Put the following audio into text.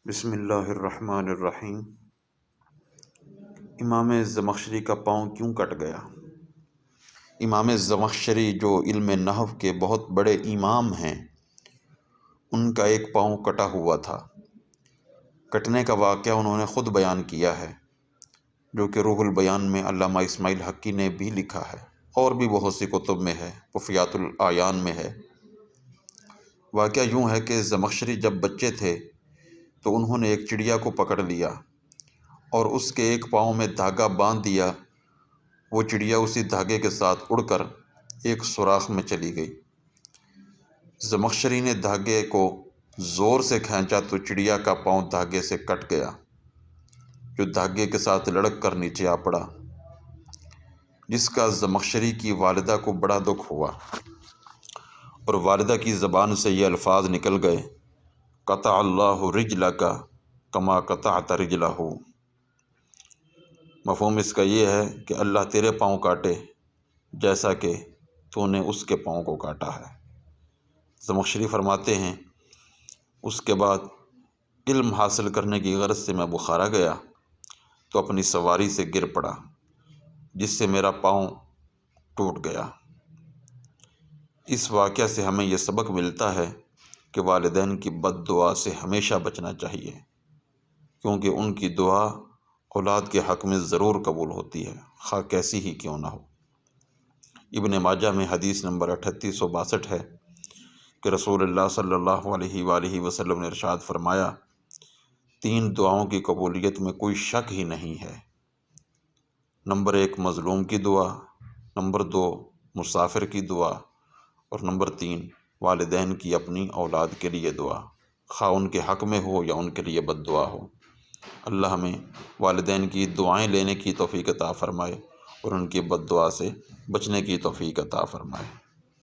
بسم اللہ الرحمن الرحیم۔ امام زمخشری کا پاؤں کیوں کٹ گیا؟ امام زمخشری جو علم نحو کے بہت بڑے امام ہیں، ان کا ایک پاؤں کٹا ہوا تھا۔ کٹنے کا واقعہ انہوں نے خود بیان کیا ہے، جو کہ روح البیان میں علامہ اسماعیل حقی نے بھی لکھا ہے، اور بھی بہت سی کتب میں ہے، وفیات الاعیان میں ہے۔ واقعہ یوں ہے کہ زمخشری جب بچے تھے تو انہوں نے ایک چڑیا کو پکڑ لیا اور اس کے ایک پاؤں میں دھاگا باندھ دیا۔ وہ چڑیا اسی دھاگے کے ساتھ اڑ کر ایک سوراخ میں چلی گئی۔ زمخشری نے دھاگے کو زور سے کھینچا تو چڑیا کا پاؤں دھاگے سے کٹ گیا، جو دھاگے کے ساتھ لڑک کر نیچے آ پڑا، جس کا زمخشری کی والدہ کو بڑا دکھ ہوا، اور والدہ کی زبان سے یہ الفاظ نکل گئے: قطع اللہ رجلک کما قطعت رجلہ۔ مفہوم اس کا یہ ہے کہ اللہ تیرے پاؤں کاٹے جیسا کہ تو نے اس کے پاؤں کو کاٹا ہے۔ زمخشری فرماتے ہیں، اس کے بعد علم حاصل کرنے کی غرض سے میں بخارا گیا تو اپنی سواری سے گر پڑا، جس سے میرا پاؤں ٹوٹ گیا۔ اس واقعہ سے ہمیں یہ سبق ملتا ہے کہ والدین کی بد دعا سے ہمیشہ بچنا چاہیے، کیونکہ ان کی دعا اولاد کے حق میں ضرور قبول ہوتی ہے، خواہ کیسی ہی کیوں نہ ہو۔ ابن ماجہ میں حدیث نمبر 3862 ہے کہ رسول اللہ صلی اللہ علیہ وآلہ وسلم نے ارشاد فرمایا، 3 دعاؤں کی قبولیت میں کوئی شک ہی نہیں ہے۔ نمبر 1 مظلوم کی دعا، نمبر 2 مسافر کی دعا، اور نمبر 3 والدین کی اپنی اولاد کے لیے دعا، خواہ ان کے حق میں ہو یا ان کے لیے بد دعا ہو۔ اللہ ہمیں والدین کی دعائیں لینے کی توفیق عطا فرمائے اور ان کی بد دعا سے بچنے کی توفیق عطا فرمائے۔